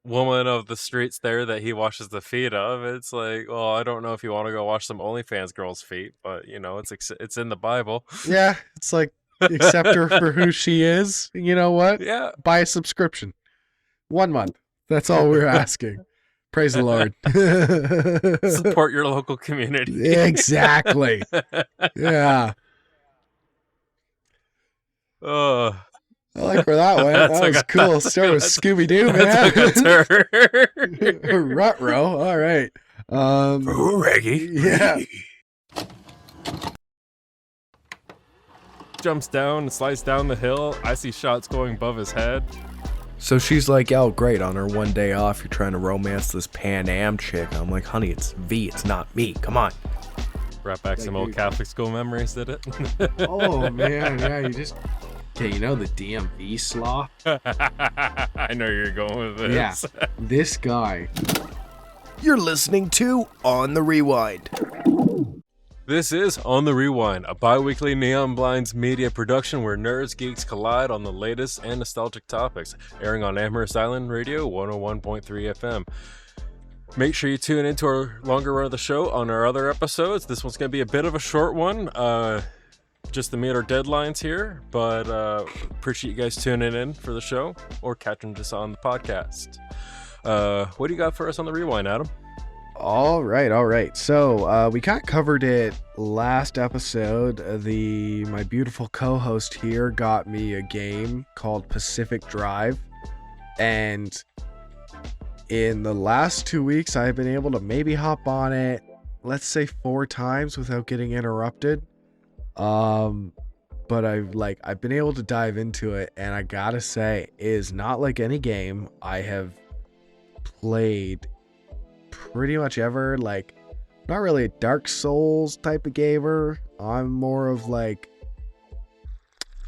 woman of the streets there that he washes the feet of. It's like, well, I don't know if you want to go wash some OnlyFans girl's feet, but it's in the Bible. Yeah, it's like accept her for who she is. You know what? Yeah. Buy a subscription. 1 month. That's all we're asking. Praise the Lord. Support your local community. Exactly. Yeah. Oh, I like where that went. That was cool. Start with Scooby Doo, man. Ruh-roh. All right. Reggie. Yeah. Jumps down and slides down the hill. I see shots going above his head. So she's like, oh, great, on her one day off, you're trying to romance this Pan Am chick. I'm like, honey, it's V, it's not me. Come on. Brought back some old Catholic school memories, did it? Oh, man. Yeah, you just... Okay, you know the DMV sloth? I know you're going with this. Yeah, this guy. You're listening to On the Rewind. This is On the Rewind, a bi-weekly Neon Blinds media production where nerds, geeks collide on the latest and nostalgic topics, airing on Amherst Island Radio 101.3 FM. Make sure you tune into our longer run of the show on our other episodes. This one's going to be a bit of a short one, just to meet our deadlines here, but appreciate you guys tuning in for the show or catching us on the podcast. What do you got for us on the Rewind, Adam? All right. So we kind of covered it last episode. My beautiful co-host here got me a game called Pacific Drive, and in the last 2 weeks, I've been able to maybe hop on it, let's say 4 times without getting interrupted. But I've been able to dive into it, and I gotta say, it is not like any game I have played pretty much ever. Like, not really a Dark Souls type of gamer. I'm more of like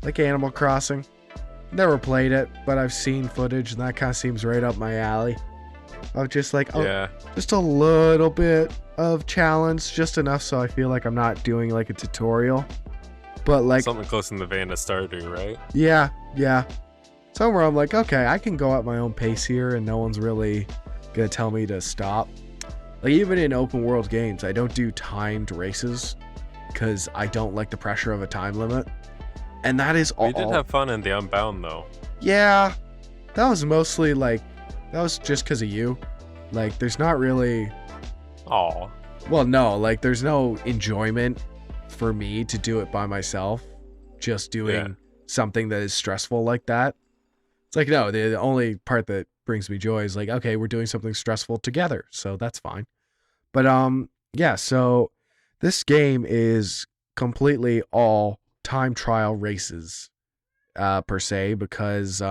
Animal Crossing. Never played it, but I've seen footage, and that kind of seems right up my alley. Of just like, just a little bit of challenge, just enough so I feel like I'm not doing like a tutorial. But like something close in the vein of Stardew, right? Yeah. Somewhere I'm like, okay, I can go at my own pace here, and no one's really gonna tell me to stop. Like, even in open world games, I don't do timed races because I don't like the pressure of a time limit. And that is all. We did have fun in the Unbound, though. Yeah, that was mostly like, that was just because of you. Like, there's not really. Aw. Well, no, like, there's no enjoyment for me to do it by myself. Just doing something that is stressful like that. It's like, no, the only part that brings me joy is like, okay, we're doing something stressful together, so that's fine. But yeah, so this game is completely all time trial races per se, because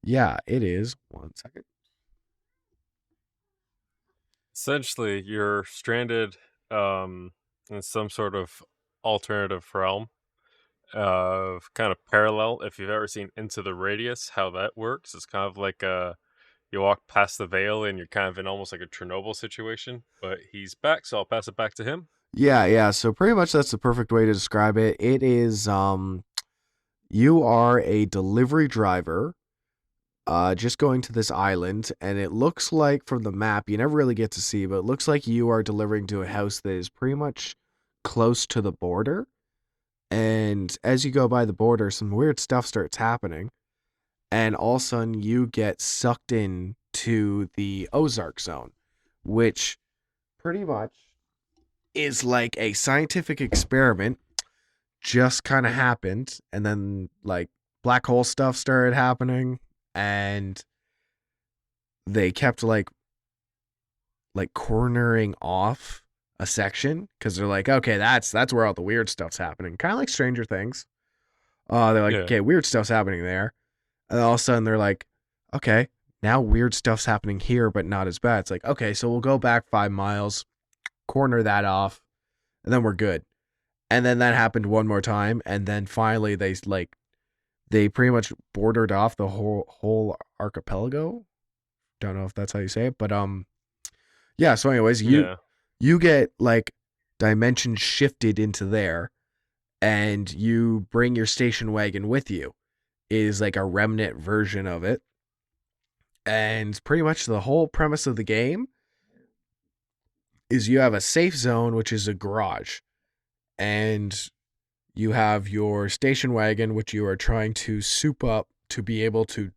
yeah, it is. 1 second. Essentially, you're stranded in some sort of alternative realm of kind of parallel. If you've ever seen Into the Radius, how that works, it's kind of like you walk past the veil and you're kind of in almost like a Chernobyl situation, but he's back, so I'll pass it back to him. Yeah, so pretty much that's the perfect way to describe it. It is you are a delivery driver just going to this island, and it looks like from the map, you never really get to see, but it looks like you are delivering to a house that is pretty much close to the border. And as you go by the border, some weird stuff starts happening. And all of a sudden, you get sucked in to the Ozark Zone, which pretty much is like a scientific experiment just kind of happened. And then, like, black hole stuff started happening. And they kept, like cornering off a section, because they're like, okay, that's where all the weird stuff's happening, kind of like Stranger Things. They're like, okay, weird stuff's happening there, and all of a sudden they're like, okay, now weird stuff's happening here, but not as bad. It's like, okay, so we'll go back 5 miles, corner that off, and then we're good. And then that happened one more time, and then finally they pretty much bordered off the whole archipelago. Don't know if that's how you say it, but yeah, so anyways, you get like dimensions shifted into there, and you bring your station wagon with you. It is like a remnant version of it. And pretty much the whole premise of the game is you have a safe zone, which is a garage. And you have your station wagon, which you are trying to soup up to be able to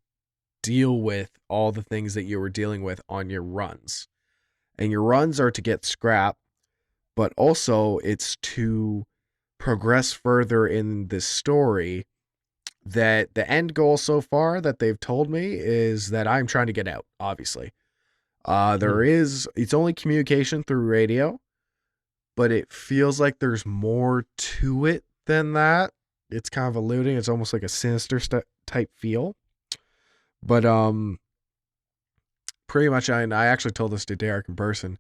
deal with all the things that you were dealing with on your runs. And your runs are to get scrap, but also it's to progress further in this story. That the end goal so far that they've told me is that I'm trying to get out, obviously. It's only communication through radio, but it feels like there's more to it than that. It's kind of alluding. It's almost like a sinister type feel. But pretty much, I actually told this to Derek in person.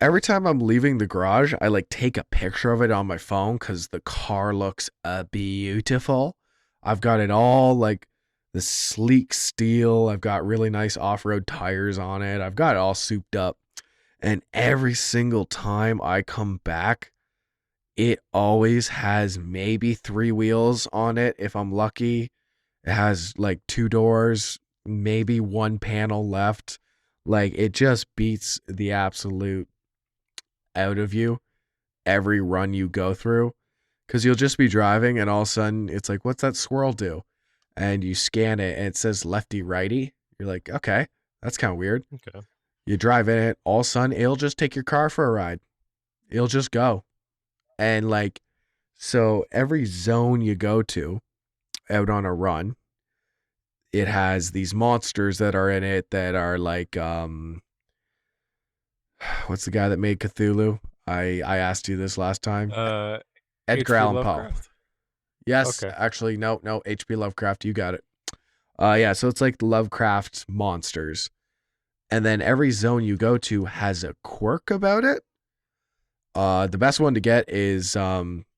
Every time I'm leaving the garage, I like take a picture of it on my phone because the car looks beautiful. I've got it all like the sleek steel. I've got really nice off-road tires on it. I've got it all souped up. And every single time I come back, it always has maybe 3 wheels on it if I'm lucky. It has like 2 doors, maybe 1 panel left. Like it just beats the absolute out of you every run you go through. Because you'll just be driving and all of a sudden it's like, what's that swirl do? And you scan it and it says lefty righty. You're like, okay, that's kind of weird. Okay. You drive in it, all of a sudden it'll just take your car for a ride. It'll just go. And like, so every zone you go to out on a run, it has these monsters that are in it that are like, what's the guy that made Cthulhu? I asked you this last time. Edgar Allan Poe. Yes, Okay. actually, no, H.P. Lovecraft, you got it. Yeah, so it's like the Lovecraft monsters. And then every zone you go to has a quirk about it. The best one to get is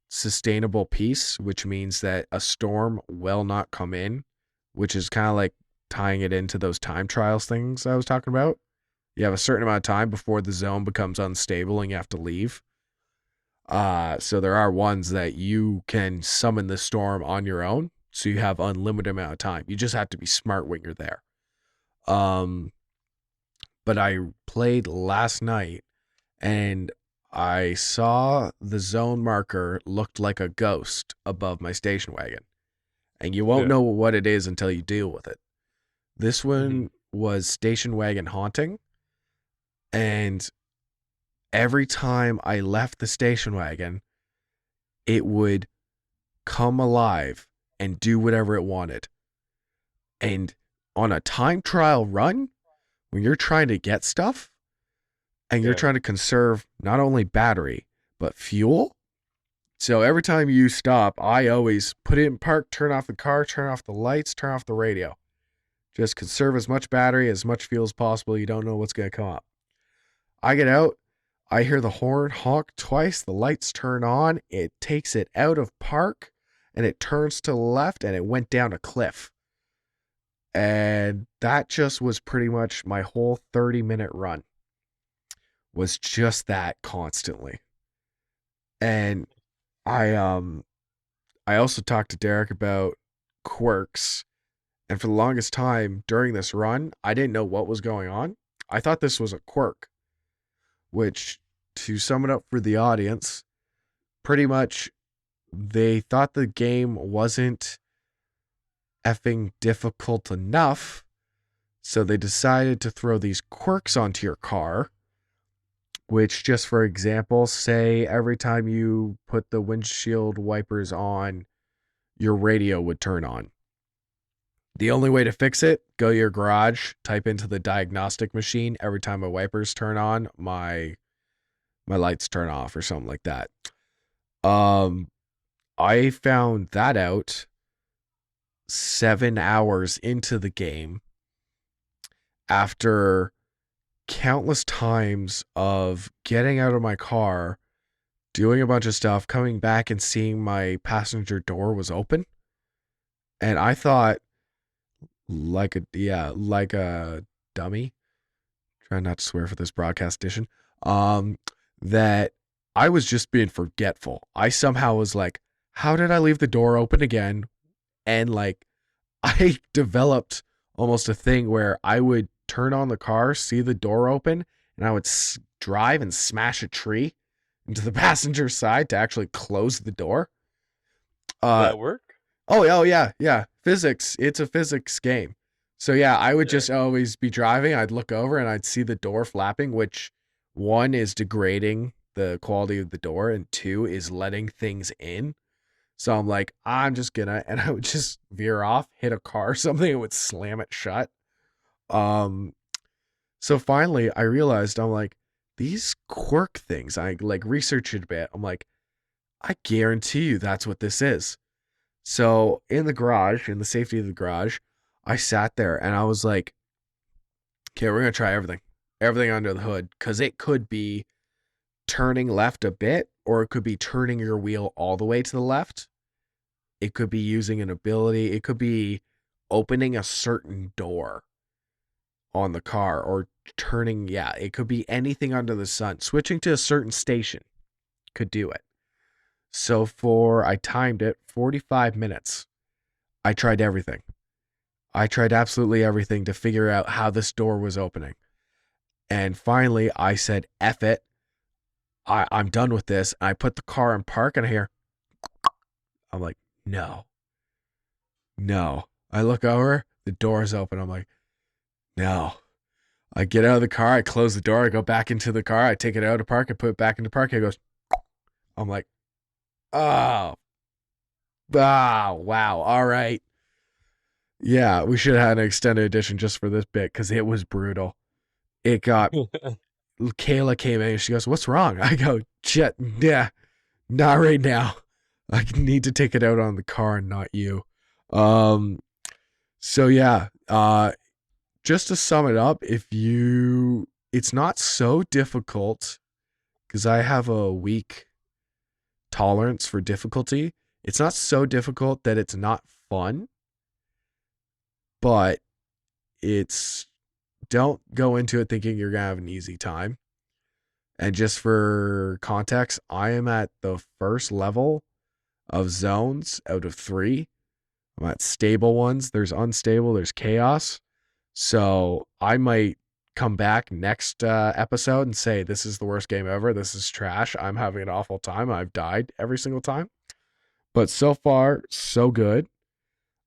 sustainable peace, which means that a storm will not come in, which is kind of like tying it into those time trials things I was talking about. You have a certain amount of time before the zone becomes unstable and you have to leave. So there are ones that you can summon the storm on your own. So you have unlimited amount of time. You just have to be smart when you're there. But I played last night and I saw the zone marker looked like a ghost above my station wagon. And you won't know what it is until you deal with it. This one was station wagon haunting. And every time I left the station wagon, it would come alive and do whatever it wanted. And on a time trial run, when you're trying to get stuff and you're trying to conserve not only battery, but fuel. So every time you stop, I always put it in park, turn off the car, turn off the lights, turn off the radio. Just conserve as much battery, as much fuel as possible. You don't know what's going to come up. I get out. I hear the horn honk twice. The lights turn on. It takes it out of park and it turns to the left and it went down a cliff. And that just was pretty much my whole 30-minute run. Was just that constantly. And I also talked to Derek about quirks. And for the longest time during this run, I didn't know what was going on. I thought this was a quirk. Which, to sum it up for the audience, pretty much they thought the game wasn't effing difficult enough, so they decided to throw these quirks onto your car, which, just for example, say every time you put the windshield wipers on, your radio would turn on. The only way to fix it, go to your garage, type into the diagnostic machine. Every time my wipers turn on, my lights turn off or something like that. I found that out 7 hours into the game after countless times of getting out of my car, doing a bunch of stuff, coming back and seeing my passenger door was open. And I thought, like a dummy, try not to swear for this broadcast edition, that I was just being forgetful. I somehow was like, how did I leave the door open again? And like, I developed almost a thing where I would turn on the car, see the door open, and I would drive and smash a tree into the passenger side to actually close the door. Uh That work? oh yeah, yeah. Physics. It's a physics game. So yeah, I would Yeah. just always be driving. I'd look over and I'd see the door flapping, which one is degrading the quality of the door, and two is letting things in. So I'm like, I'm just gonna, and I would just veer off, hit a car or something, and would slam it shut. Um, so finally I realized I'm like, these quirk things, I like researched it a bit. I'm like, I guarantee you that's what this is. So in the garage, in the safety of the garage, I sat there and I was like, okay, we're gonna try everything under the hood, because it could be turning left a bit, or it could be turning your wheel all the way to the left. It could be using an ability. It could be opening a certain door on the car, or turning. Yeah, it could be anything under the sun. Switching to a certain station could do it. So I timed it 45 minutes. I tried everything. I tried absolutely everything to figure out how this door was opening. And finally, I said, F it. I'm done with this. I put the car in park and I hear, I'm like, no. I look over, the door is open. I'm like, no. I get out of the car, I close the door, I go back into the car, I take it out of park, I put it back into park. It goes, I'm like, oh, wow. All right. Yeah, we should have had an extended edition just for this bit because it was brutal. It got Kayla came in and she goes, what's wrong? I go, Jet, yeah, not right now. I need to take it out on the car and not you. So yeah, just to sum it up, it's not so difficult because I have a weak tolerance for difficulty. It's not so difficult that it's not fun, but don't go into it thinking you're going to have an easy time. And just for context, I am at the first level of zones out of 3. I'm at stable ones. There's unstable, there's chaos. So I might come back next episode and say, this is the worst game ever. This is trash. I'm having an awful time. I've died every single time. But so far, so good.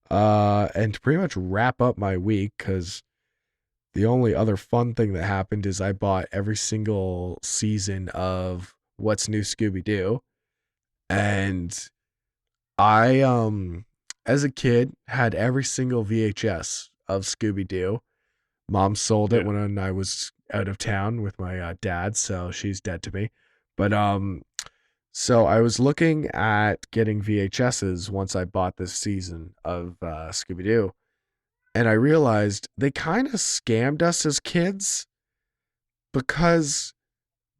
And to pretty much wrap up my week, because the only other fun thing that happened is I bought every single season of What's New Scooby-Doo. And I, as a kid, had every single VHS of Scooby-Doo. Mom sold it when I was out of town with my dad, so she's dead to me. But so I was looking at getting VHSs once I bought this season of Scooby-Doo, and I realized they kind of scammed us as kids, because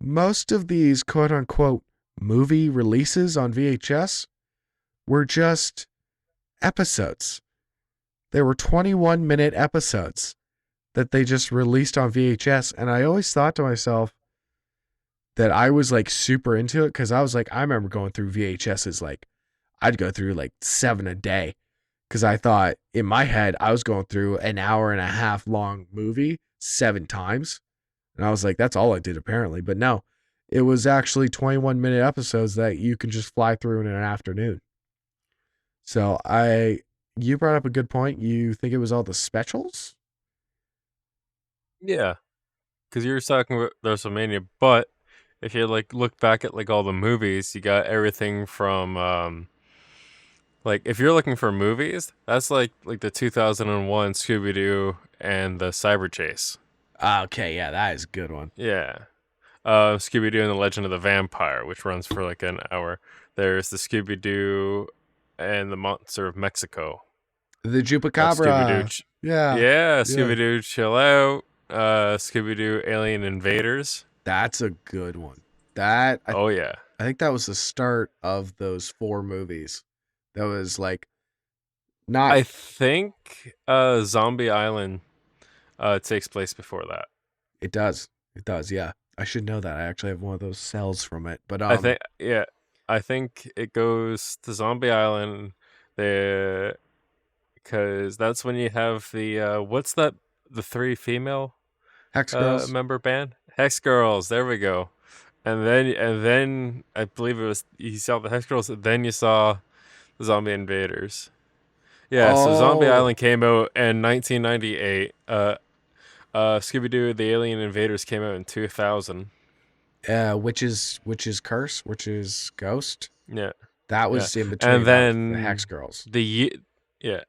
most of these quote-unquote movie releases on VHS were just episodes. They were 21-minute episodes that they just released on VHS. And I always thought to myself that I was like super into it, because I was like, I remember going through VHSs, like I'd go through like 7 a day, because I thought in my head I was going through an hour and a half long movie 7 times. And I was like, that's all I did apparently. But no, it was actually 21-minute episodes that you can just fly through in an afternoon. So you brought up a good point. You think it was all the specials? Yeah, because you were talking about WrestleMania, but if you like look back at like all the movies, you got everything from like if you're looking for movies, that's like the 2001 Scooby Doo and the Cyber Chase. Okay, yeah, that is a good one. Yeah, Scooby Doo and the Legend of the Vampire, which runs for like an hour. There's the Scooby Doo and the Monster of Mexico. The Scooby Chupacabra. Doo. Yeah. Yeah, Scooby Doo Chill Out. Scooby Doo Alien Invaders. That's a good one. Oh yeah. I think that was the start of those 4 movies. That was like not I think Zombie Island takes place before that. It does. It does, yeah. I should know that. I actually have one of those cells from it. But I think it goes to Zombie Island. The because that's when you have the what's that? The three female Hex Girls. member band, Hex Girls. There we go. And then I believe it was you saw the Hex Girls. Then you saw the Zombie Invaders. Yeah, so Zombie Oh, Island came out in 1998. Scooby Doo: The Alien Invaders came out in 2000. Witch's Curse, Witch's Ghost. Yeah, That yeah, was in and between the Hex then Girls. yeah,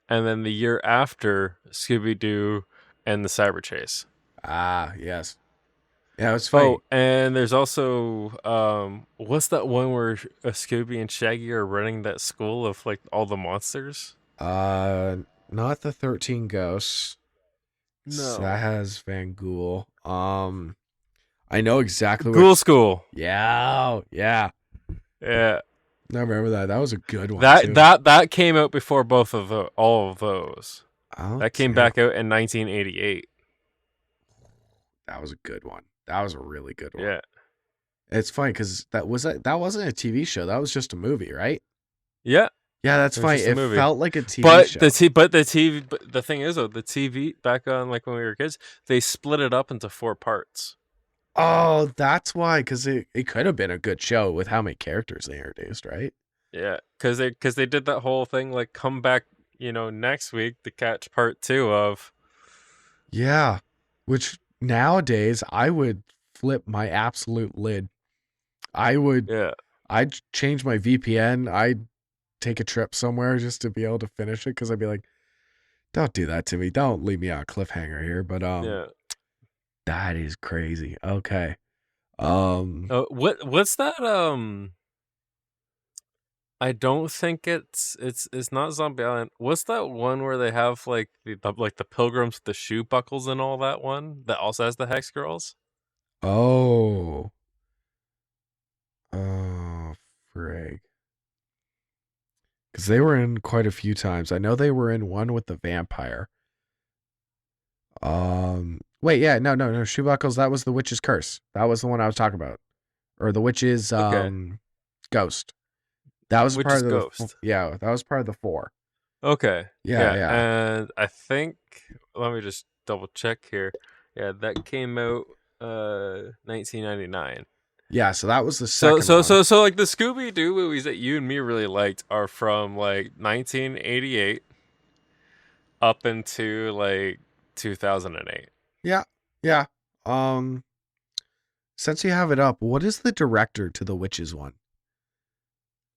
and then the year after Scooby Doo and the Cyber Chase. Ah, yes. Yeah, it's Oh, funny. and there's also what's that one where Scooby and Shaggy are running that school of like all the monsters? Uh, not the 13 Ghosts. That No, has Van Ghoul. I know exactly Ghoul which. School. Yeah, yeah. Yeah, I remember that. That was a good one that too. that that came out before both of all of those. That came Okay, back out in 1988. that was a good one. That was a really good one. Yeah, It's funny because that wasn't a TV show. That was just a movie, right? yeah. Yeah, that's It was funny. just a It movie. felt like a TV But show. the TV, but the thing is though, the TV back on like when we were kids, they split it up into 4 parts. Oh, that's why. Because it could have been a good show with how many characters they introduced, right? Yeah, because they did that whole thing like come back, next week to catch part 2 of. Yeah. Which nowadays I would flip my absolute lid. I would. Yeah, I'd change my VPN. I'd take a trip somewhere just to be able to finish it because I'd be like, don't do that to me. Don't leave me on a cliffhanger here. But yeah. that is crazy. Okay. What's that? I don't think it's not Zombie Island. What's that one where they have like the pilgrims with the shoe buckles and all that one that also has the Hex Girls? Oh. Oh, frig. Because they were in quite a few times. I know they were in one with the vampire. Wait, yeah, no. Shoe buckles. That was the witch's curse. That was the one I was talking about, or the witch's Okay, ghost. That was which part is of Ghost. yeah. That was part of the 4. Okay, Yeah, yeah, yeah, and I think let me just double check here. Yeah, that came out 1999. yeah. So that was the So second so one. so so like the Scooby Doo movies that you and me really liked are from like 1988 up into like 2008. Yeah, yeah. Um, since you have it up, what is the director to the witches one?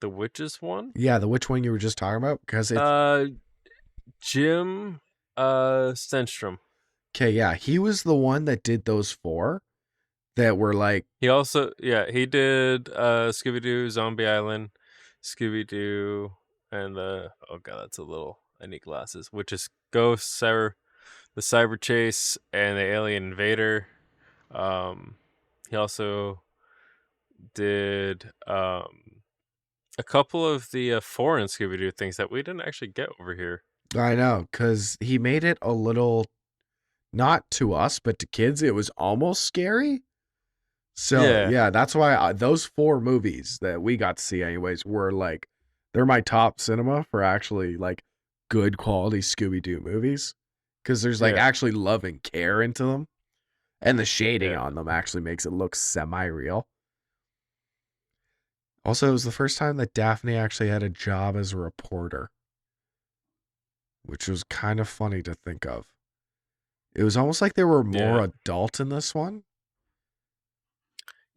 The Witches one? Yeah, the witch one you were just talking about because it's Uh Jim Stenstrom. okay. Yeah, he was the one that did those 4 that were like, He also he did Scooby Doo, Zombie Island, Scooby Doo, and oh god, that's a little I need glasses, which is Ghost, the Cyber Chase, and the Alien Invader. He also did a couple of the foreign Scooby Doo things that we didn't actually get over here. I know, because he made it a little, not to us, but to kids, it was almost scary. So, Yeah, yeah, that's why those 4 movies that we got to see, anyways, were like, they're my top cinema for actually like good quality Scooby Doo movies. Because there's like yeah, actually love and care into them. And the shading yeah. on them actually makes it look semi real. Also, it was the first time that Daphne actually had a job as a reporter, which was kind of funny to think of. It was almost like they were more Yeah. adult in this one.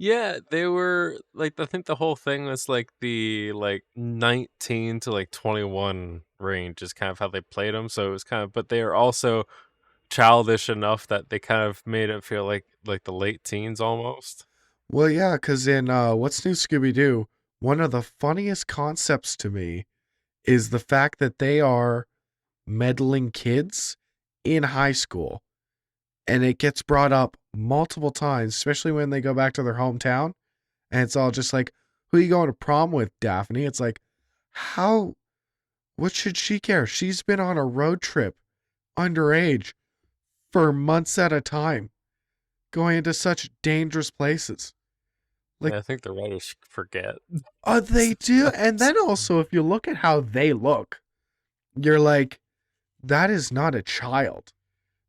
Yeah, they were like I think the whole thing was like the like 19 to like 21 range is kind of how they played them. So it was kind of, but they are also childish enough that they kind of made it feel like the late teens almost. Well, yeah, because in What's New Scooby Doo, one of the funniest concepts to me is the fact that they are meddling kids in high school. And it gets brought up multiple times, especially when they go back to their hometown. And it's all just like, who are you going to prom with, Daphne? It's like, how, what should she care? She's been on a road trip underage for months at a time, going into such dangerous places. Like, Yeah, I think the writers forget. they do. And then also, if you look at how they look, you're like, that is not a child.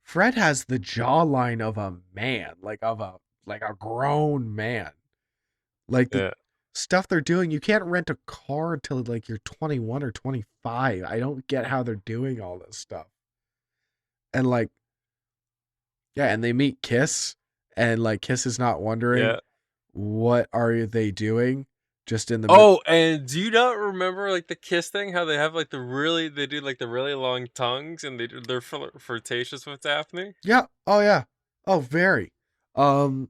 Fred has the jawline of a man, like a grown man. Like the Yeah. stuff they're doing, you can't rent a car until like you're 21 or 25. I don't get how they're doing all this stuff. And like, yeah, and they meet Kiss, and like Kiss is not wondering Yeah. what are they doing just in the Oh, and do you not remember like the kiss thing? How they have like they do like the really long tongues, and they're flirtatious with Daphne. Yeah. Oh yeah. Oh, very. Um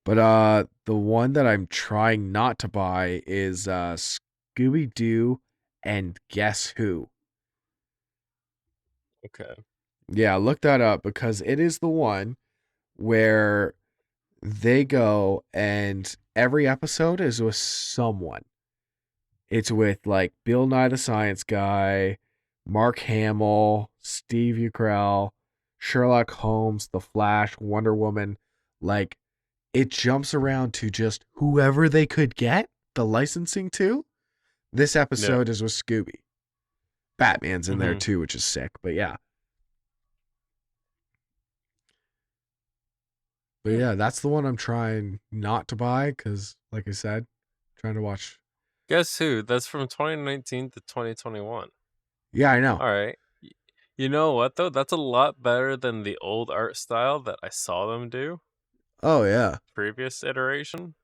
but the one that I'm trying not to buy is Scooby Doo and Guess Who. Okay. Yeah, look that up because it is the one where they go and every episode is with someone. It's with like Bill Nye the Science Guy, Mark Hamill, Steve Carell, Sherlock Holmes, The Flash, Wonder Woman. Like it jumps around to just whoever they could get the licensing to. This Yeah. episode is with Scooby. Batman's in there Mm-hmm. too, which is sick. But yeah. But yeah, that's the one I'm trying not to buy because, like I said, trying to watch. Guess who? That's from 2019 to 2021. Yeah, I know. All right. You know what though? That's a lot better than the old art style that I saw them do Oh yeah. previous iteration.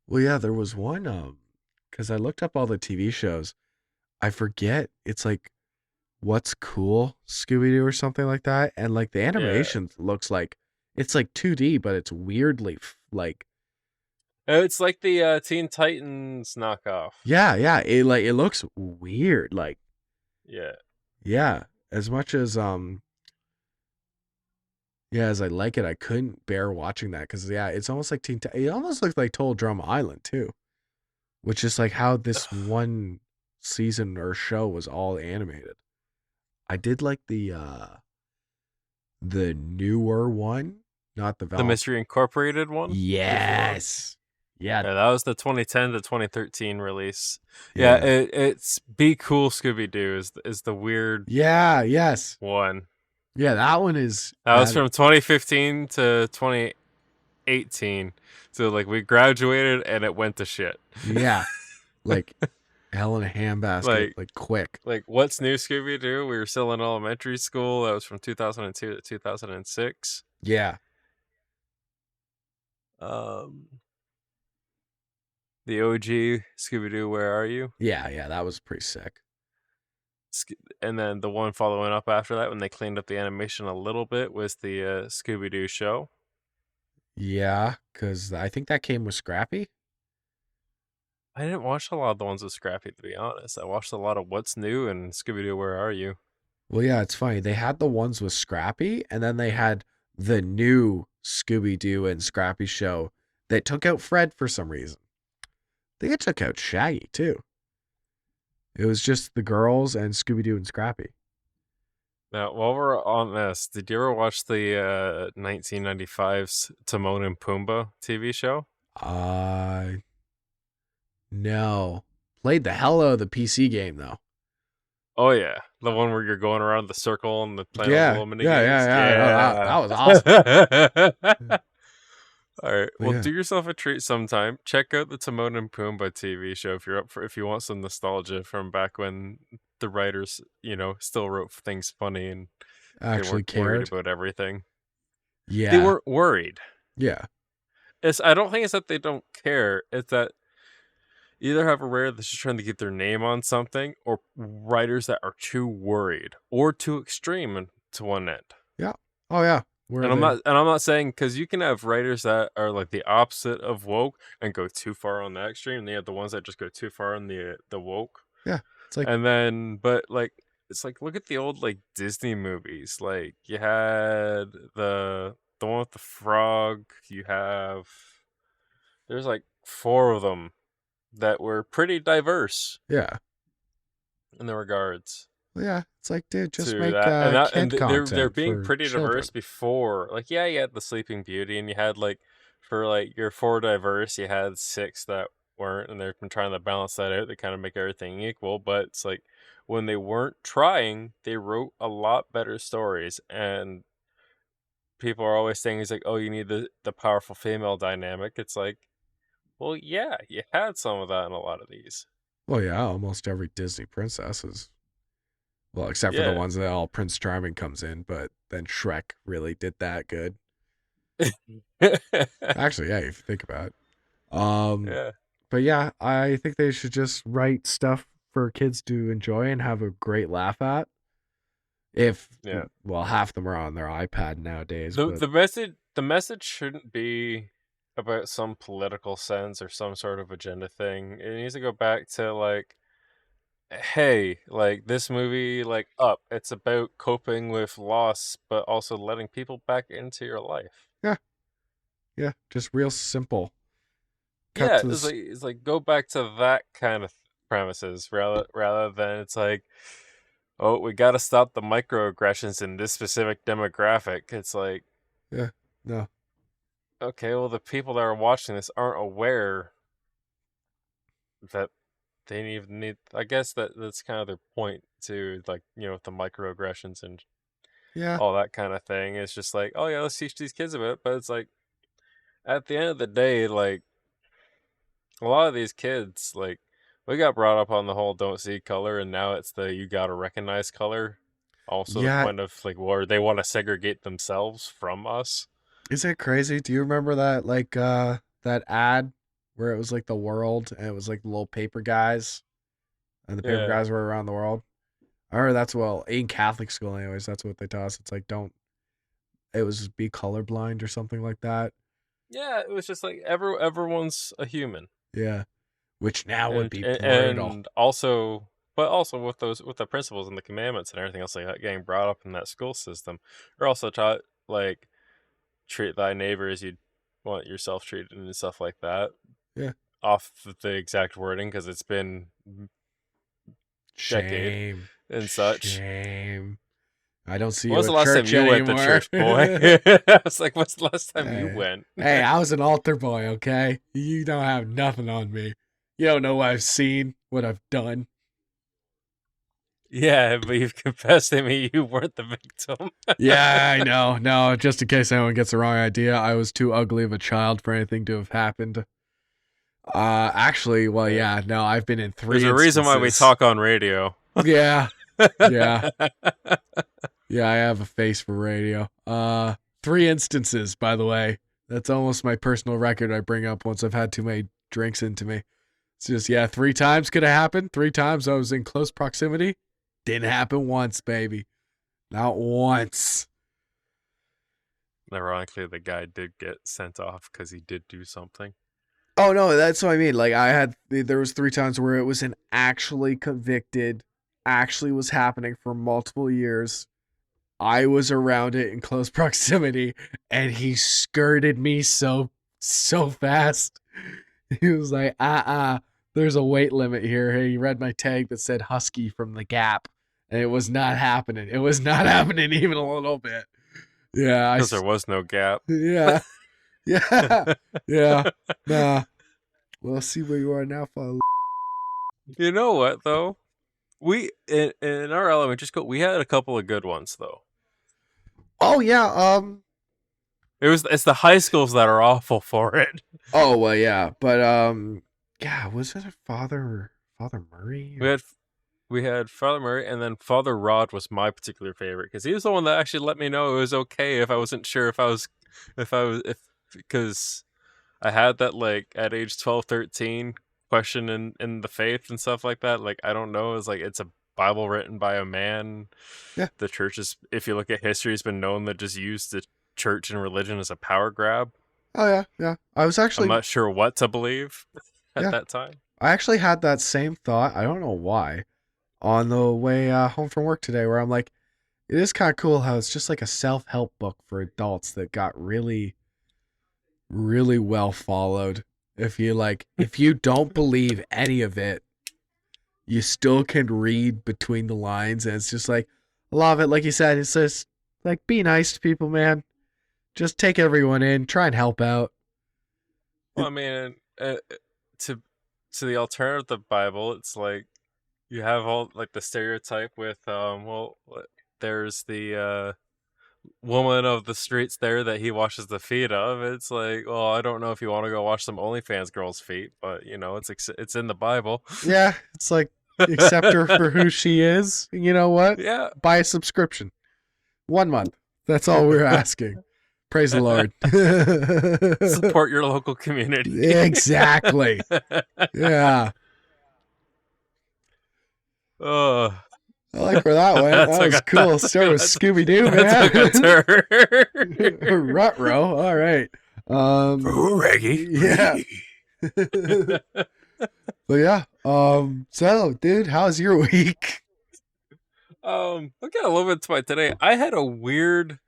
Well, yeah, there was one because I looked up all the TV shows. I forget. It's like What's Cool Scooby Doo or something like that, and like the Yeah. animation looks like it's like 2D, but it's weirdly like It's like the Teen Titans knockoff. yeah. It looks weird. Like Yeah. yeah, as much as yeah, as I like it, I couldn't bear watching that because yeah, it's almost like It almost looks like Total Drama Island too, which is like how this one season or show was all animated. I did like the newer one, not the The Mystery Incorporated one before. Yes. Yeah. Yeah, that was the 2010 to 2013 release. Yeah, Yeah. it's Be Cool Scooby Doo is the weird Yeah. Yes. one. Yeah. That one is. That was from 2015 to 2018. So like we graduated and it went to shit. Yeah. Like hell in a handbasket. Like quick. Like what's new Scooby Doo? We were still in elementary school. That was from 2002 to 2006. Yeah. The OG Scooby Doo, Where Are You? Yeah. Yeah. That was pretty sick. And then the one following up after that, when they cleaned up the animation a little bit, was the Scooby Doo Show. Yeah. Because I think that came with Scrappy. I didn't watch a lot of the ones with Scrappy, to be honest. I watched a lot of What's New and Scooby Doo, Where Are You? Well, yeah, it's funny. They had the ones with Scrappy, and then they had the new Scooby Doo and Scrappy show that took out Fred for some reason. I think it took out Shaggy too. It was just the girls and Scooby Doo and Scrappy. Now, while we're on this, did you ever watch the 1995's Timon and Pumbaa TV show? No. Played the hell out of the PC game though. Oh yeah, the one where you're going around the circle and playing all the Yeah, little mini yeah, games. yeah, yeah. Yeah, That was awesome. All right, But well, yeah. do yourself a treat sometime. Check out the Timon and Pumbaa TV show if you want some nostalgia from back when the writers, still wrote things funny and they Actually weren't worried cared. about everything. Yeah. They weren't worried. Yeah. I don't think it's that they don't care. It's that either have a writer that's just trying to get their name on something, or writers that are too worried or too extreme to one end. Yeah. Oh yeah. And I'm not saying, because you can have writers that are like the opposite of woke and go too far on that extreme, and they have the ones that just go too far on the woke. Yeah. It's like And then, but like, it's like, look at the old like Disney movies. Like you had the one with the frog. There's like 4 of them that were pretty diverse yeah. in the regards Yeah. It's like, dude, just to make that, and kid they're content being for pretty children. diverse before. Like, yeah, you had the Sleeping Beauty, and you had like, for like your 4 diverse, you had 6 that weren't, and they've been trying to balance that out. They kind of make everything equal, but it's like, when they weren't trying, they wrote a lot better stories. And people are always saying, he's like, oh, you need the powerful female dynamic. It's like, well, yeah, you had some of that in a lot of these. Well, yeah, almost every Disney princess is. Well, except for the Yeah. ones that all Prince Charming comes in, but then Shrek really did that good. Actually, yeah, if you think about it. Yeah. But yeah, I think they should just write stuff for kids to enjoy and have a great laugh at. If Yeah. well, half them are on their iPad nowadays, but The message shouldn't be about some political sense or some sort of agenda thing. It needs to go back to like, hey, like this movie, like Up, it's about coping with loss, but also letting people back into your life. yeah, just real simple. Cut Yeah, to it's like go back to that kind of premises rather than it's like, oh, we got to stop the microaggressions in this specific demographic. It's like, yeah, no, okay, well, the people that are watching this aren't aware that they need. I guess that's kind of their point too, like, you know, with the microaggressions and yeah, all that kind of thing. It's just like, oh yeah, let's teach these kids about it. But it's like, at the end of the day, like a lot of these kids, like we got brought up on the whole don't see color, and now it's the you gotta recognize color. Also, the yeah. point of like where they want to segregate themselves from us. Is it crazy? Do you remember that that ad where it was like the world and it was like the little paper guys and the paper Yeah, guys were around the world? I remember that's well in Catholic school anyways, that's what they taught us. It's like don't it was be colorblind or something like that. yeah. It was just like everyone's a human. Yeah. Which now would and be and brutal. and also but also with those with the principles and the commandments and everything else like that getting brought up in that school system, are also taught like treat thy neighbor as you'd want yourself treated and stuff like that, Yeah. off the exact wording because it's been decade Shame. and such. Shame. I don't see When you was the at last time church you went to anymore. church, boy? I was like, when's the last time you Hey, went? hey, I was an altar boy, okay? You don't have nothing on me. You don't know what I've seen, what I've done. Yeah, but you've confessed to me you weren't the victim. Yeah, I know. No, just in case anyone gets the wrong idea, I was too ugly of a child for anything to have happened. Actually, well, Yeah. yeah, no, I've been in 3 There's a reason why we instances. talk on radio. Yeah, yeah, yeah, I have a face for radio. 3 instances, by the way. That's almost my personal record I bring up once I've had too many drinks into me. It's just, yeah, 3 times could have happened. 3 times I was in close proximity. Didn't happen once, baby. Not once. Ironically, the guy did get sent off because he did do something. Oh no, that's what I mean. Like there was 3 times where it was an actually convicted, actually was happening for multiple years. I was around it in close proximity, and he skirted me so fast. He was like, there's a weight limit here. Hey, he read my tag that said Husky from the Gap, and it was not happening. It was not happening even a little bit. Yeah, Because there was no gap. yeah. Yeah. Yeah. Nah. Well, see where you are now, father. You know what, though? We, in our elementary school, we had a couple of good ones, though. Oh yeah, It's the high schools that are awful for it. oh well yeah. But yeah, was it a Father Murray? We had Father Murray, and then Father Rod was my particular favorite because he was the one that actually let me know it was okay if I wasn't sure if because I had that like at age 12, 13 question in the faith and stuff like that. Like I don't know, it's like it's a Bible written by a man. Yeah. The church is, if you look at history, has been known to just use the church and religion as a power grab. Oh yeah, yeah. I was I'm actually not sure what to believe at Yeah. that time. I actually had that same thought. I don't know why. On the way home from work today, where I'm like, it is kind of cool how it's just like a self-help book for adults that got really, really well followed. If you don't believe any of it, you still can read between the lines, and it's just like a lot of it, like you said, it says like be nice to people, man. Just take everyone in, try and help out. Well, I mean, to the alternative Bible, it's like you have all like the stereotype with there's the woman of the streets there that he washes the feet of. It's like, well, I don't know if you want to go wash some OnlyFans girl's feet, but it's in the Bible. Yeah, it's like, accept her for who she is. You know what? Yeah. Buy a subscription. 1 month. That's all we're asking. Praise the Lord. Support your local community. Exactly. Yeah. Oh, I like where that went. That was cool. Start with Scooby-Doo, man. Ruh-roh. All right. Reggie. Yeah. But yeah. So, dude, how's your week? I'll get a little bit to my today. I had a weird.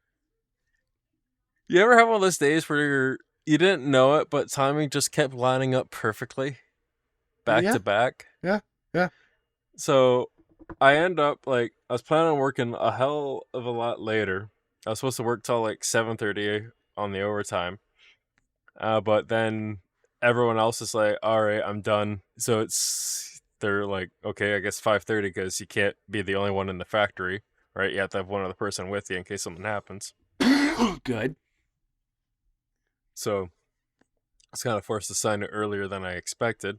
You ever have one of those days where you didn't know it, but timing just kept lining up perfectly, back to back? Yeah. So I end up I was planning on working a hell of a lot later. I was supposed to work till 7:30 on the overtime, but then everyone else is like, "All right, I'm done." So they're like, "Okay, I guess 5:30 because you can't be the only one in the factory, right? You have to have one other person with you in case something happens." Good. So I was kind of forced to sign it earlier than I expected.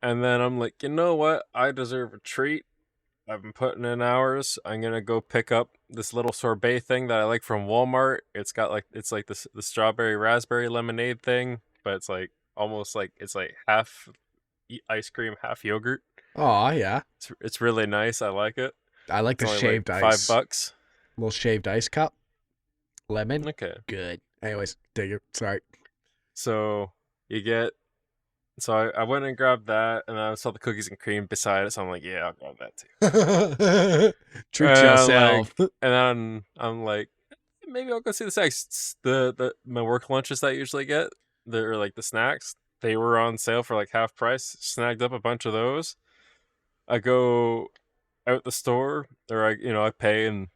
And then I'm like, you know what? I deserve a treat. I've been putting in hours. I'm going to go pick up this little sorbet thing that I like from Walmart. It's got the strawberry raspberry lemonade thing, but it's almost it's half ice cream, half yogurt. Oh, yeah. It's really nice. I like it. I like It's the only shaved ice. $5. Little shaved ice cup. Lemon. Okay. Good. Anyways, dig it. Sorry. So you get. So I went and grabbed that, and I saw the cookies and cream beside it. So I'm like, yeah, I'll grab that too. Treat And yourself. and then I'm like, maybe I'll go see the snacks. My work lunches that I usually get, they're the snacks. They were on sale for half price. Snagged up a bunch of those. I go out the store, or I pay and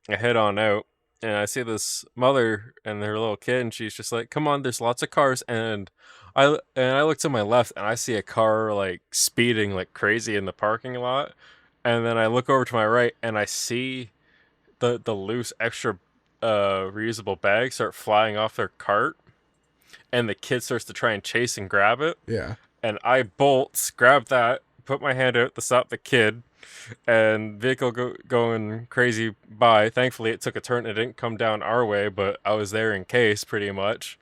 I head on out. And I see this mother and her little kid, and she's just like, "Come on, there's lots of cars." And I look to my left, and I see a car speeding like crazy in the parking lot. And then I look over to my right, and I see the loose extra reusable bags start flying off their cart, and the kid starts to try and chase and grab it. Yeah. And I bolt, grab that, put my hand out to stop the kid. And vehicle going crazy by. Thankfully, it took a turn. It didn't come down our way, but I was there in case, pretty much.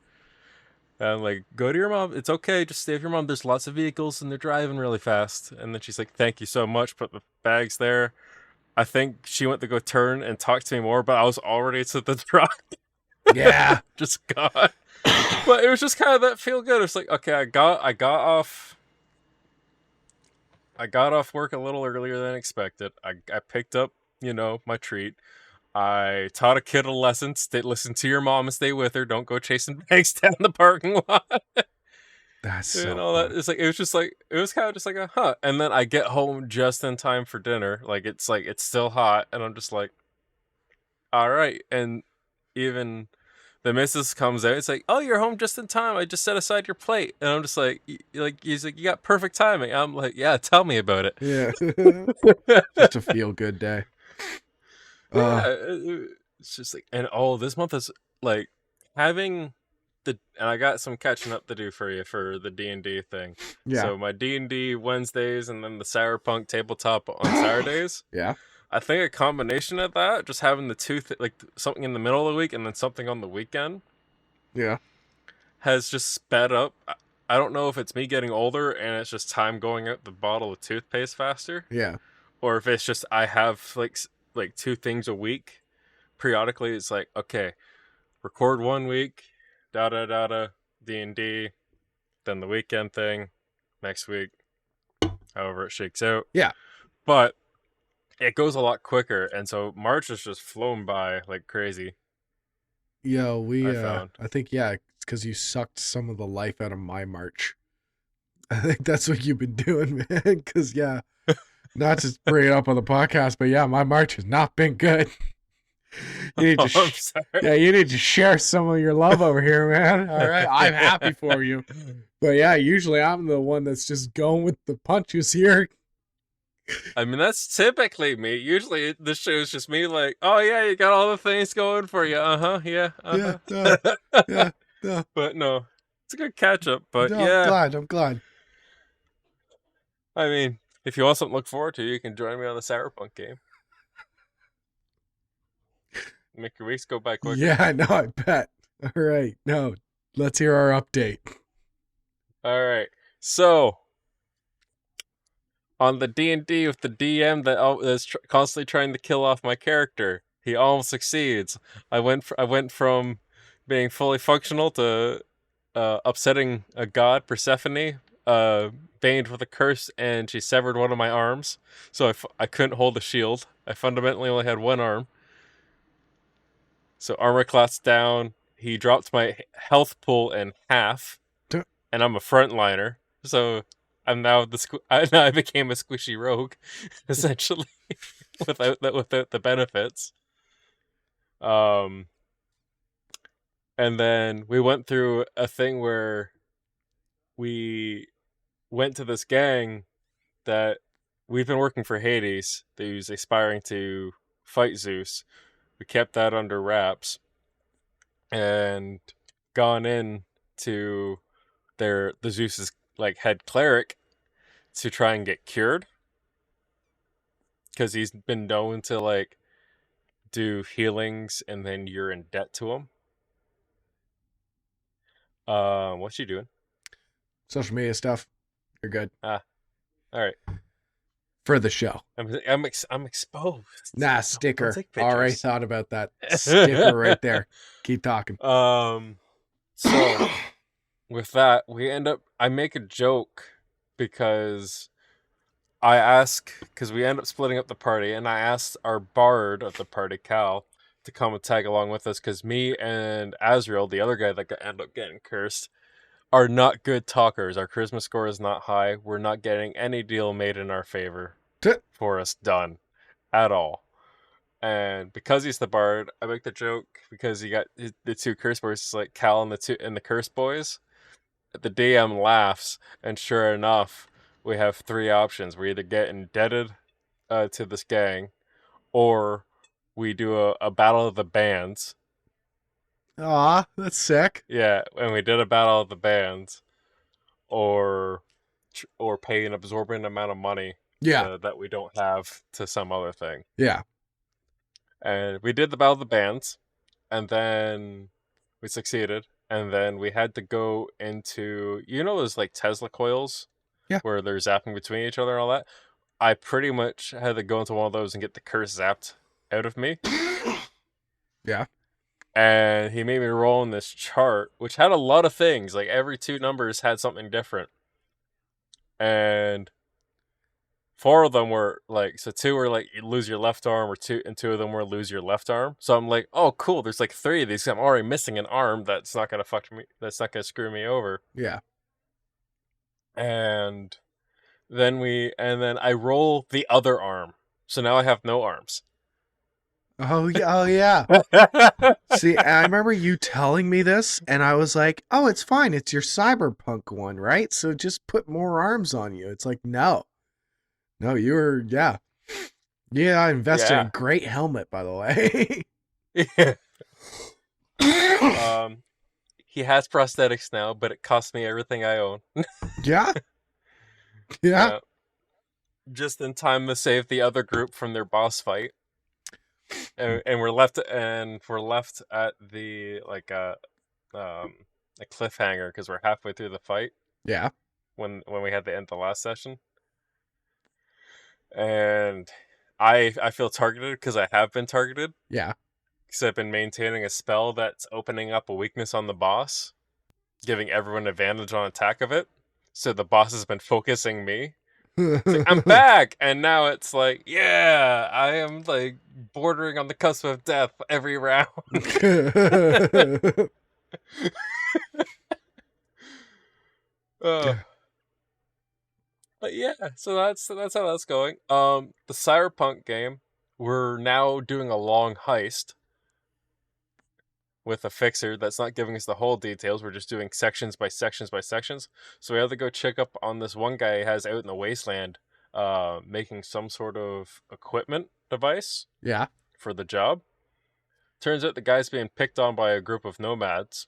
And go to your mom. It's okay. Just stay with your mom. There's lots of vehicles, and they're driving really fast. And then she's like, "Thank you so much." Put the bags there. I think she went to go turn and talk to me more, but I was already to the truck. Yeah. Just got. But it was just kind of that feel good. It's like, okay, I got off. I got off work a little earlier than expected. I picked up, my treat. I taught a kid a lesson. Listen to your mom and stay with her. Don't go chasing bags down the parking lot. That's so and all that. It's it was kind of just a huh. And then I get home just in time for dinner. It's still hot, and I'm just like, all right. And even the missus comes out. It's like, "Oh, you're home just in time. I just set aside your plate." And I'm just he's like, "You got perfect timing." I'm like, "Yeah, tell me about it." Yeah. Just a feel good day. It's just and this month is having and I got some catching up to do for you for the D&D thing. Yeah. So my D&D Wednesdays and then the Cyberpunk tabletop on Saturdays. Yeah. I think a combination of that, just having the two, something in the middle of the week and then something on the weekend. Yeah. Has just sped up. I don't know if it's me getting older and it's just time going out the bottle of toothpaste faster. Yeah. Or if it's just I have two things a week. Periodically, it's okay, record 1 week, D&D, then the weekend thing, next week, however it shakes out. Yeah. But it goes a lot quicker, and so March has just flown by like crazy. Yo, I think, it's because you sucked some of the life out of my March. I think that's what you've been doing, man. Because, not to bring it up on the podcast, but my March has not been good. You need to you need to share some of your love over here, man. All right, I'm happy for you. But usually I'm the one that's just going with the punches here. I mean, that's typically me. Usually, the show is just me, like, oh yeah, you got all the things going for you. Yeah, Yeah, yeah, no, But no, it's a good catch up. But no, I'm yeah, glad. I'm glad. I mean, if you want something to look forward to, you can join me on the Cyberpunk game. Make your weeks go by quicker. Yeah, no, I bet. All right, no, let's hear our update. All right, so on the D&D with the DM that is constantly trying to kill off my character, he almost succeeds. I went from being fully functional to upsetting a god, Persephone, baned with a curse, and she severed one of my arms, so I couldn't hold a shield. I fundamentally only had one arm. So armor class down. He dropped my health pool in half, and I'm a frontliner. So I'm now I became a squishy rogue, essentially, without the benefits. And then we went through a thing where we went to this gang that we've been working for Hades, who's aspiring to fight Zeus. We kept that under wraps and gone in to the Zeus's like head cleric to try and get cured, because he's been known to like do healings and then you're in debt to him. What's she doing? Social media stuff. You're good. All right. For the show. I'm exposed. Nah, Don't sticker. take pictures. Already thought about that. Sticker right there. Keep talking. So with that, I make a joke because we end up splitting up the party, and I asked our bard of the party, Cal, to come and tag along with us, because me and Azrael, the other guy that ended up getting cursed, are not good talkers. Our charisma score is not high. We're not getting any deal made in our favor for us done at all. And because he's the bard, I make the joke, because he got the two curse boys, like Cal and the curse boys. The DM laughs, and sure enough, we have three options. We either get indebted to this gang, or we do a battle of the bands. Aw, that's sick. Yeah, and we did a battle of the bands, or pay an absorbent amount of money that we don't have to some other thing. Yeah. And we did the battle of the bands, and then we succeeded, and then we had to go into, those like Tesla coils? Yeah. Where they're zapping between each other and all that. I pretty much had to go into one of those and get the curse zapped out of me. Yeah. And he made me roll in this chart, which had a lot of things. Like every two numbers had something different. And four of them were like, so two were like, you lose your left arm, and two of them were lose your left arm. So I'm like, oh, cool. There's like three of these. I'm already missing an arm. That's not going to fuck me. That's not going to screw me over. Yeah. And then I roll the other arm. So now I have no arms. Oh yeah. See, I remember you telling me this, and I was like, oh, it's fine. It's your cyberpunk one, right? So just put more arms on you. It's like, no, you were, yeah. I invested in great helmet, by the way. He has prosthetics now, but it cost me everything I own. Yeah. Just in time to save the other group from their boss fight. And we're left at the a cliffhanger, because we're halfway through the fight. Yeah. When we had to end the last session. And I feel targeted, because I have been targeted. Yeah. Because I've been maintaining a spell that's opening up a weakness on the boss, giving everyone advantage on attack of it. So the boss has been focusing me. It's like, I'm back! And now it's like, yeah, I am like bordering on the cusp of death every round. But yeah, so that's how that's going. The Cyberpunk game, we're now doing a long heist with a fixer that's not giving us the whole details. We're just doing sections by sections by sections. So we have to go check up on this one guy he has out in the wasteland, making some sort of equipment device Yeah. for the job. Turns out the guy's being picked on by a group of nomads,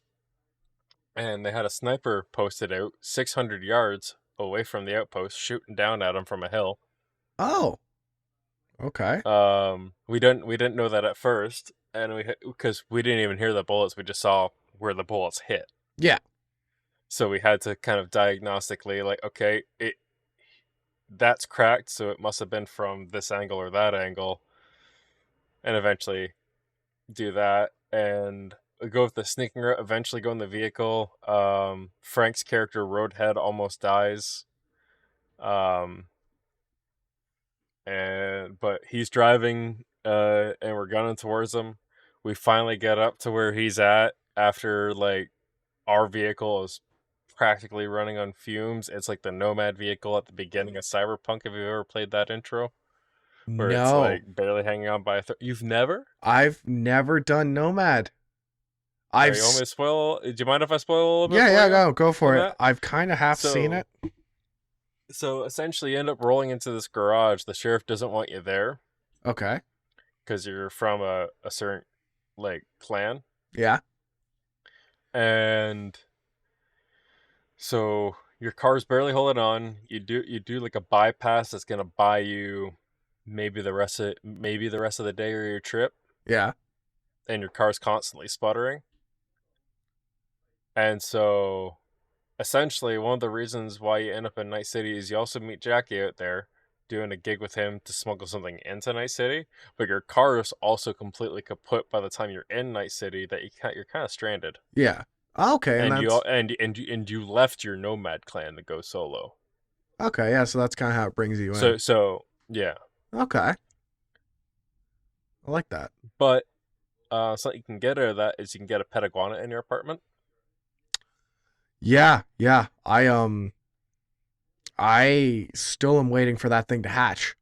and they had a sniper posted out 600 yards away from the outpost, shooting down at him from a hill. Oh. Okay. We didn't know that at first, and because we didn't even hear the bullets, we just saw where the bullets hit. Yeah. So we had to kind of diagnostically, like, okay, that's cracked, so it must have been from this angle or that angle, and eventually do that, and go with the sneaking route, eventually go in the vehicle. Frank's character, Roadhead, almost dies. But he's driving, and we're gunning towards him. We finally get up to where he's at after, like, our vehicle is practically running on fumes. It's like the Nomad vehicle at the beginning of Cyberpunk, if you've ever played that intro, where it's No. like barely hanging on by you've never? I've never done Nomad. You want me to spoil? Do you mind if I spoil a little bit? Yeah, go for on it. that? I've kind of half seen it. So essentially, you end up rolling into this garage. The sheriff doesn't want you there Okay. because you're from a certain, like, clan. Yeah. And so your car's barely holding on. You do like a bypass that's gonna buy you maybe the rest of the day or your trip, Yeah. and your car's constantly sputtering. And so essentially, one of the reasons why you end up in Night City is you also meet Jackie out there doing a gig with him to smuggle something into Night City, but your car is also completely kaput by the time you're in Night City, that you're kind of stranded. Yeah. Okay, And that's you left your Nomad clan to go solo. okay. Yeah, so that's kind of how it brings you in. So yeah. Okay. I like that. But something you can get out of that is you can get a pet iguana in your apartment. Yeah. I still am waiting for that thing to hatch.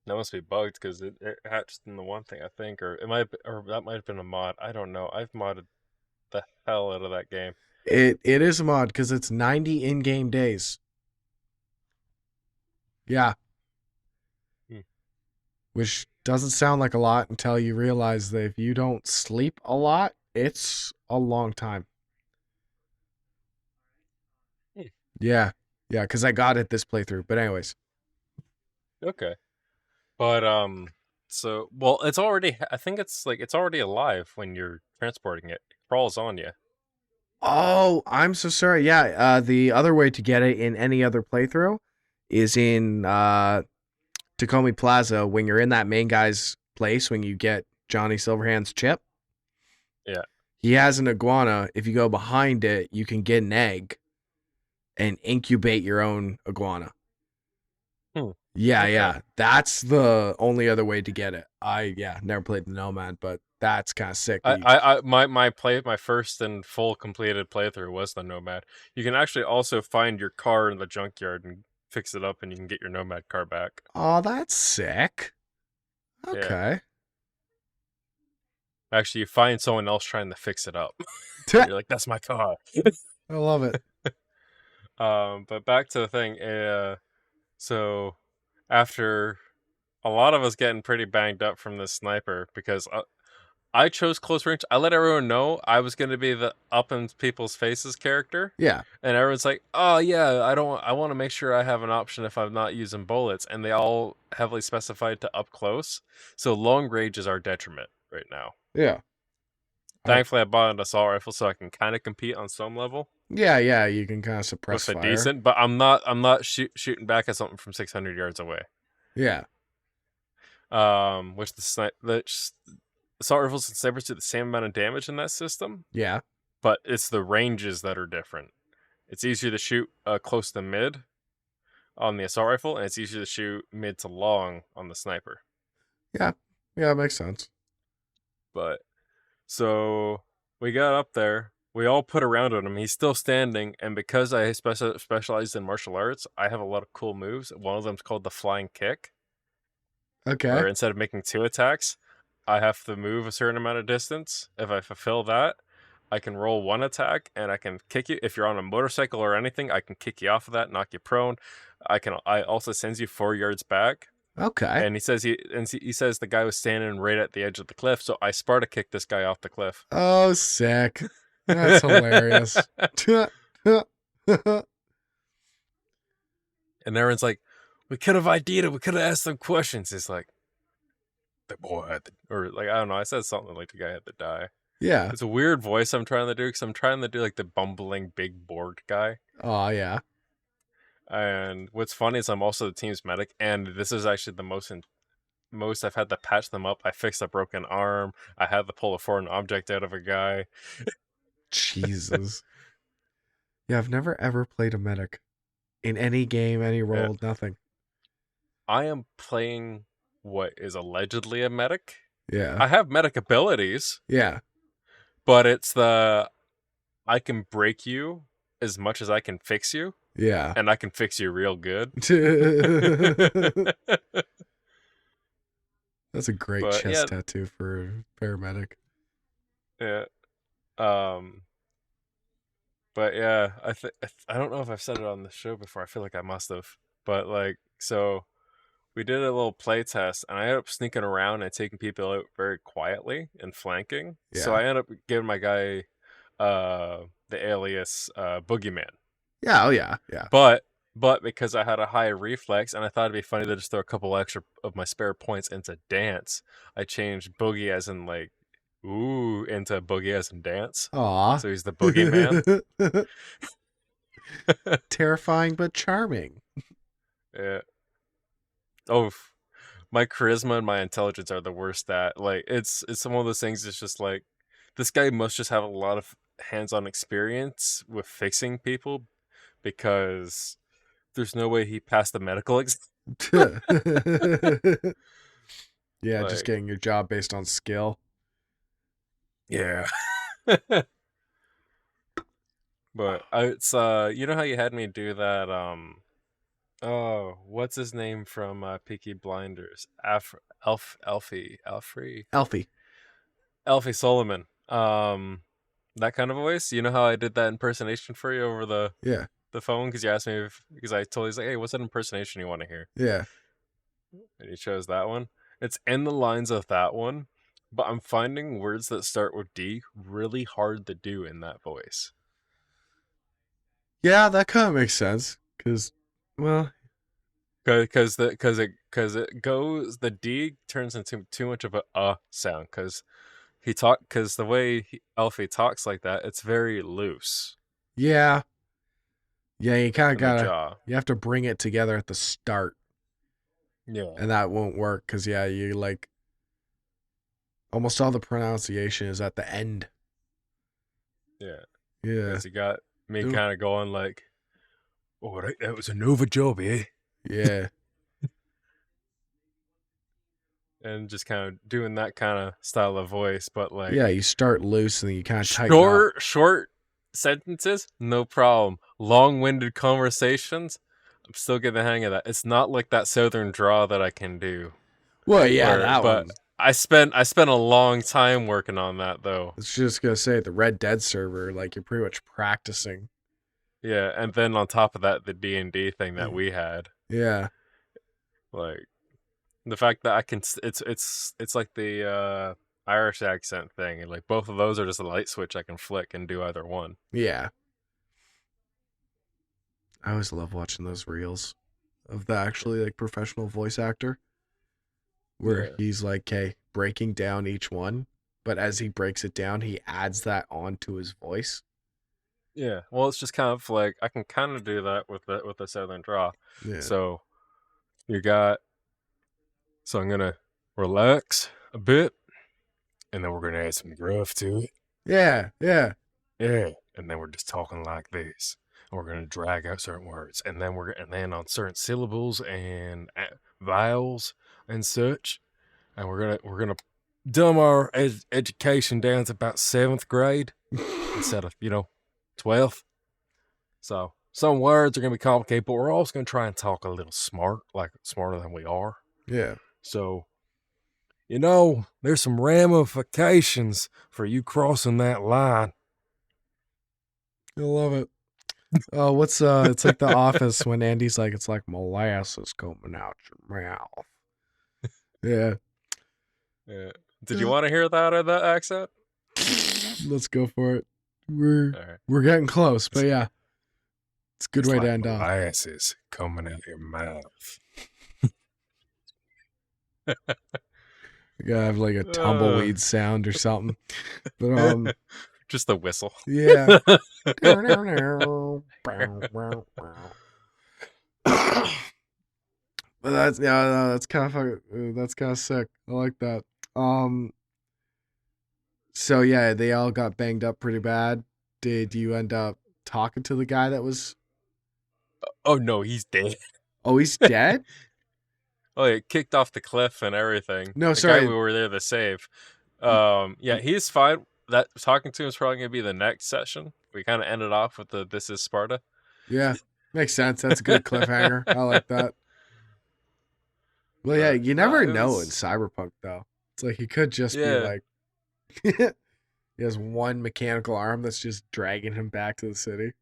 That must be bugged because it hatched in the one thing, I think, or that might have been a mod. I don't know. I've modded the hell out of that game. It is a mod because it's 90 in-game days. Yeah. Which doesn't sound like a lot until you realize that if you don't sleep a lot, it's a long time. Yeah, because I got it this playthrough. But anyways. Okay. But so, well, it's already. I think it's already alive when you're transporting it. It crawls on you. Oh, I'm so sorry. Yeah, the other way to get it in any other playthrough is in Tacoma Plaza when you're in that main guy's place when you get Johnny Silverhand's chip. Yeah. He has an iguana. If you go behind it, you can get an egg and incubate your own iguana. Yeah, Okay. yeah. That's the only other way to get it. Never played the Nomad, but that's kind of sick. My first and full completed playthrough was the Nomad. You can actually also find your car in the junkyard and fix it up, and you can get your Nomad car back. Oh, that's sick. Okay. Yeah. Actually, you find someone else trying to fix it up. You're like, that's my car. I love it. But back to the thing. So after a lot of us getting pretty banged up from this sniper, because I chose close range. I let everyone know I was going to be the up in people's faces character. Yeah. And everyone's like, oh yeah, I want to make sure I have an option if I'm not using bullets. And they all heavily specified to up close. So long range is our detriment right now. Yeah. Thankfully, I bought an assault rifle so I can kind of compete on some level. Yeah, you can kind of suppress with a fire. decent, but I'm not shooting back at something from 600 yards away. Yeah. Which the assault rifles and snipers do the same amount of damage in that system. Yeah. But it's the ranges that are different. It's easier to shoot close to mid on the assault rifle, and it's easier to shoot mid to long on the sniper. Yeah, it makes sense. But so we got up there. We all put around on him. He's still standing, and because I specialized in martial arts, I have a lot of cool moves. One of them's called the flying kick. Okay. Where instead of making 2 attacks, I have to move a certain amount of distance. If I fulfill that, I can roll one attack, and I can kick you. If you're on a motorcycle or anything, I can kick you off of that, knock you prone. I also sends you 4 yards back. Okay. And he says he says the guy was standing right at the edge of the cliff, so I Sparta kicked this guy off the cliff. Oh, sick. That's hilarious. And everyone's like, we could have ID'd it. We could have asked them questions. It's like, the boy had to, or like, I don't know. I said something like the guy had to die. Yeah. It's a weird voice I'm trying to do because I'm trying to do like the bumbling big bored guy. Oh, yeah. And what's funny is I'm also the team's medic, and this is actually the most I've had to patch them up. I fixed a broken arm. I had to pull a foreign object out of a guy. Jesus. Yeah, I've never ever played a medic in any game, any role, nothing. I am playing what is allegedly a medic. Yeah. I have medic abilities. Yeah. But it's I can break you as much as I can fix you. Yeah. And I can fix you real good. That's a great chest tattoo for a paramedic. Yeah. But yeah, I don't know if I've said it on the show before. I feel like I must have. But like, so we did a little play test, and I ended up sneaking around and taking people out very quietly and flanking. Yeah. So I ended up giving my guy the alias Boogeyman. Yeah, oh yeah, yeah. But because I had a high reflex, and I thought it'd be funny to just throw a couple extra of my spare points into dance, I changed Boogie as in like, ooh, into Boogie as in dance. Aw. So he's the Boogeyman. Terrifying but charming. Yeah. Oh, my charisma and my intelligence are the worst at. Like, it's some of those things. It's just like, this guy must just have a lot of hands-on experience with fixing people, because there's no way he passed the medical exam. Yeah, Like, just getting your job based on skill. Yeah. But it's you know how you had me do that oh, what's his name from Peaky Blinders? Alfie Solomon. That kind of voice. You know how I did that impersonation for you over the phone, because you asked me because I told you, like, hey, what's that impersonation you want to hear? Yeah. And you chose that one. It's in the lines of that one, but I'm finding words that start with D really hard to do in that voice. Yeah, that kind of makes sense. Because it goes, the D turns into too much of a sound, because the way Alfie talks like that, it's very loose. Yeah, you kind of gotta, you have to bring it together at the start. Yeah. And that won't work because, you like, almost all the pronunciation is at the end. Yeah. Yeah. Because you got me kind of going like, oh, that was a Nova job, eh? Yeah. And just kind of doing that kind of style of voice, but like... Yeah, you start loose and then you kind of tighten up. Short sentences, no problem. Long-winded conversations, I'm still getting the hang of that. It's not like that southern draw that I can do. Well, yeah, but I spent a long time working on that, though. I was just gonna say, the Red Dead server, like, you're pretty much practicing. Yeah, and then on top of that, the D&D thing that we had. Yeah. Like, the fact that I can, it's like the Irish accent thing, and like both of those are just a light switch I can flick and do either one. Yeah. I always love watching those reels of the actually like professional voice actor, where he's like, breaking down each one, but as he breaks it down, he adds that onto his voice. Yeah, well, it's just kind of like, I can kind of do that with the southern draw. Yeah. So I'm gonna relax a bit, and then we're gonna add some gruff to it. Yeah. And then we're just talking like this. And we're gonna drag out certain words, and then on certain syllables and vowels and such, and we're gonna dumb our education down to about 7th grade instead of 12th. So some words are gonna be complicated, but we're also gonna try and talk a little smart, like smarter than we are. Yeah. So, there's some ramifications for you crossing that line. I love it. Oh, what's it's like The Office when Andy's like, it's like molasses coming out your mouth. Yeah. Yeah. Did you want to hear that in that accent? Let's go for it. All right. We're getting close, but yeah. It's a good way to end off. Molasses coming out your mouth. You gotta have like a tumbleweed sound or something. But just a whistle. Yeah. But that's kind of sick. I like that. So yeah, they all got banged up pretty bad. Did you end up talking to the guy that was? Oh no, he's dead. Oh, he's dead? Oh, it kicked off the cliff and everything. No, the sorry. guy we were there to save. Yeah, he's fine. That talking to him is probably gonna be the next session. We kind of ended off with the "This is Sparta." Yeah, makes sense. That's a good cliffhanger. I like that. Well, yeah, you never know in Cyberpunk though. It's like he could just be like, he has one mechanical arm that's just dragging him back to the city.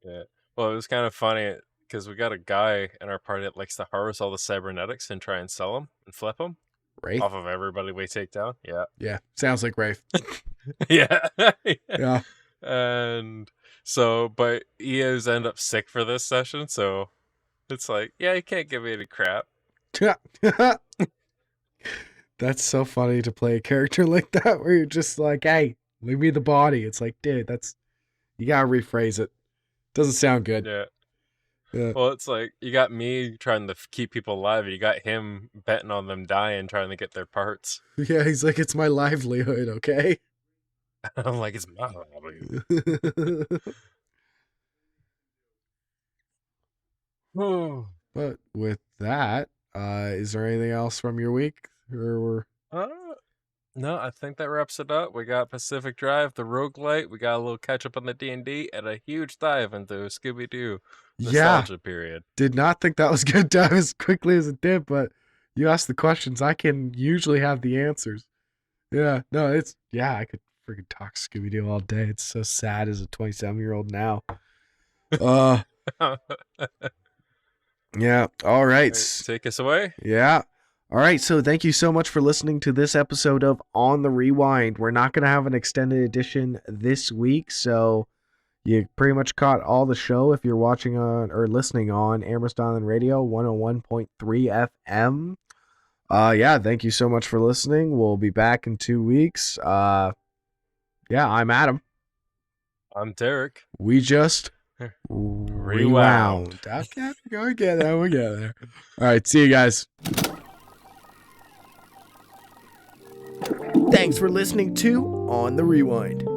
Yeah. Well, it was kind of funny because we got a guy in our party that likes to harvest all the cybernetics and try and sell them and flip them. Wraith? Off of everybody we take down. Yeah. Yeah. Sounds like Wraith. Yeah. Yeah. And so, but EOs end up sick for this session. So it's like, yeah, you can't give me any crap. That's so funny to play a character like that where you're just like, hey, leave me the body. It's like, dude, you gotta rephrase it. Doesn't sound good. Yeah. Well, it's like you got me trying to keep people alive, and you got him betting on them dying, trying to get their parts. Yeah, he's like, it's my livelihood, okay? I'm like, it's my livelihood. But with that, is there anything else from your week? No, I think that wraps it up. We got Pacific Drive, the roguelite. We got a little catch up on the D&D, and a huge dive into Scooby-Doo nostalgia period. Did not think that was going to dive as quickly as it did, but you asked the questions. I can usually have the answers. Yeah, no, I could freaking talk Scooby-Doo all day. It's so sad as a 27-year-old now. Yeah, all right. Take us away. Yeah. All right, so thank you so much for listening to this episode of On the Rewind. We're not going to have an extended edition this week, so you pretty much caught all the show if you're watching on or listening on Amherst Island Radio 101.3 FM. Yeah, thank you so much for listening. We'll be back in 2 weeks. Yeah, I'm Adam. I'm Derek. We just rewound. Okay, we'll get there. All right, see you guys. Thanks for listening to On the Rewind.